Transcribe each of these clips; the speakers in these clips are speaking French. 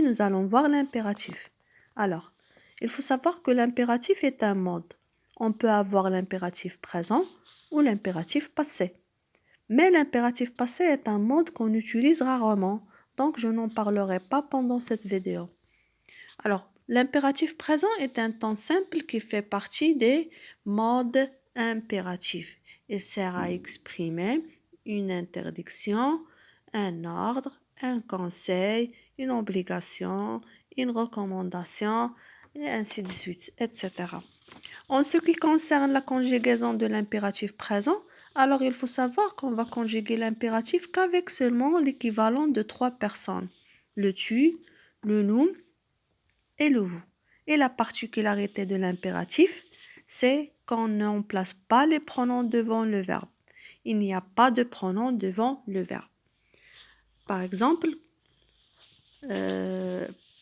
nous allons voir l'impératif. Alors, il faut savoir que l'impératif est un mode. On peut avoir l'impératif présent ou l'impératif passé. Mais l'impératif passé est un mode qu'on utilise rarement, donc je n'en parlerai pas pendant cette vidéo. Alors, l'impératif présent est un temps simple qui fait partie des modes impératifs. Il sert à exprimer une interdiction, un ordre, un conseil, une obligation, une recommandation, et ainsi de suite, etc. En ce qui concerne la conjugaison de l'impératif présent, alors il faut savoir qu'on va conjuguer l'impératif qu'avec seulement l'équivalent de 3 personnes. Le tu, le nous et le vous. Et la particularité de l'impératif, c'est qu'on n'emplace pas les pronoms devant le verbe. Il n'y a pas de pronom devant le verbe. Par exemple,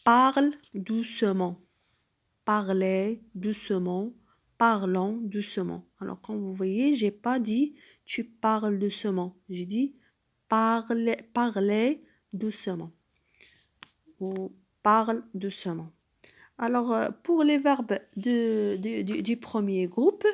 parle doucement, parlez doucement, parlons doucement. Alors, comme vous voyez, j'ai pas dit tu parles doucement. J'ai dit parlez doucement ou parle doucement. Alors, pour les verbes du premier groupe,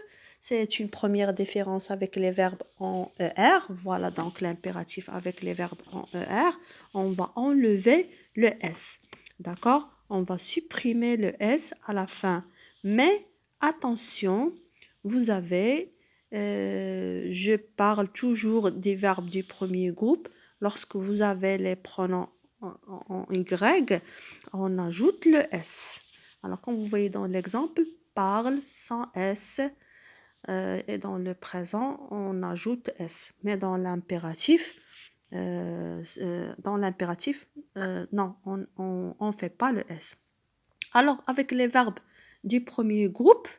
c'est une première différence avec les verbes en ER. Voilà donc l'impératif avec les verbes en ER. On va enlever le S. D'accord? On va supprimer le S à la fin. Mais attention, vous avez, je parle toujours des verbes du premier groupe. Lorsque vous avez les pronoms en Y, on ajoute le S. Alors, comme vous voyez dans l'exemple, parle sans S et dans le présent, on ajoute S. Mais dans l'impératif, non, on ne fait pas le S. Alors, avec les verbes du premier groupe,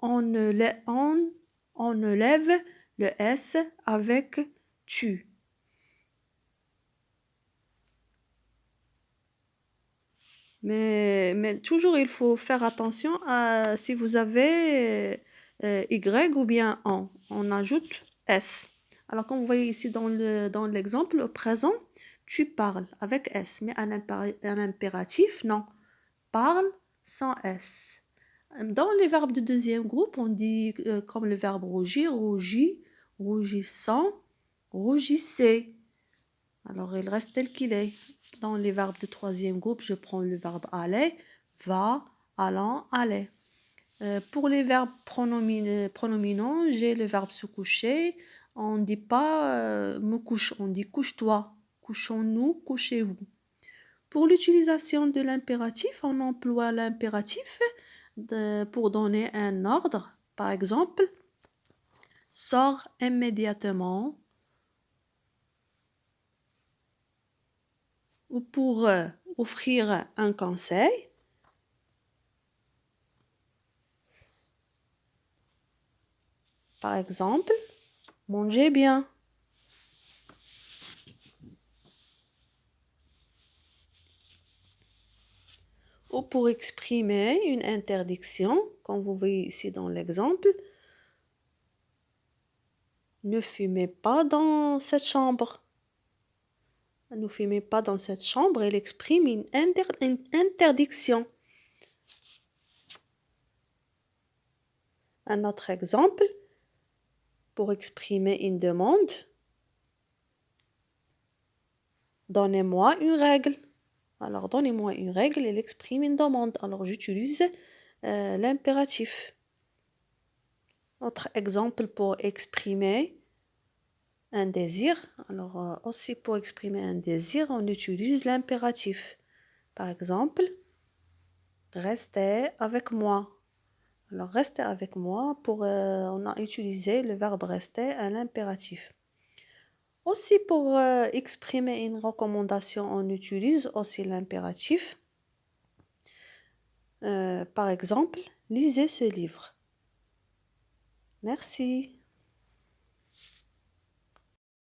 on enlève le S avec tu. Mais toujours, il faut faire attention à si vous avez Y ou bien on ajoute S. Alors, comme vous voyez ici dans l'exemple, au présent, tu parles avec S, mais à l'impératif, non. Parle sans S. Dans les verbes du deuxième groupe, on dit comme le verbe rougir, rougit, rougissant, rougissez. Alors, il reste tel qu'il est. Dans les verbes du troisième groupe, je prends le verbe aller, va, allant, aller. Pour les verbes pronominaux, j'ai le verbe se coucher. On ne dit pas me couche, on dit couche-toi. Couchons-nous, couchez-vous. Pour l'utilisation de l'impératif, on emploie l'impératif pour donner un ordre. Par exemple, sors immédiatement. Ou pour offrir un conseil. Par exemple, mangez bien. Ou pour exprimer une interdiction, comme vous voyez ici dans l'exemple, ne fumez pas dans cette chambre. Ne fumez pas dans cette chambre, elle exprime une interdiction. Un autre exemple, pour exprimer une demande, donnez-moi une règle. Alors, donnez-moi une règle, elle exprime une demande. Alors, j'utilise l'impératif. Autre exemple pour exprimer un désir. Alors, aussi pour exprimer un désir, on utilise l'impératif. Par exemple, restez avec moi. Alors, restez avec moi, on a utilisé le verbe rester à l'impératif. Aussi, pour exprimer une recommandation, on utilise aussi l'impératif. Par exemple, lisez ce livre. Merci.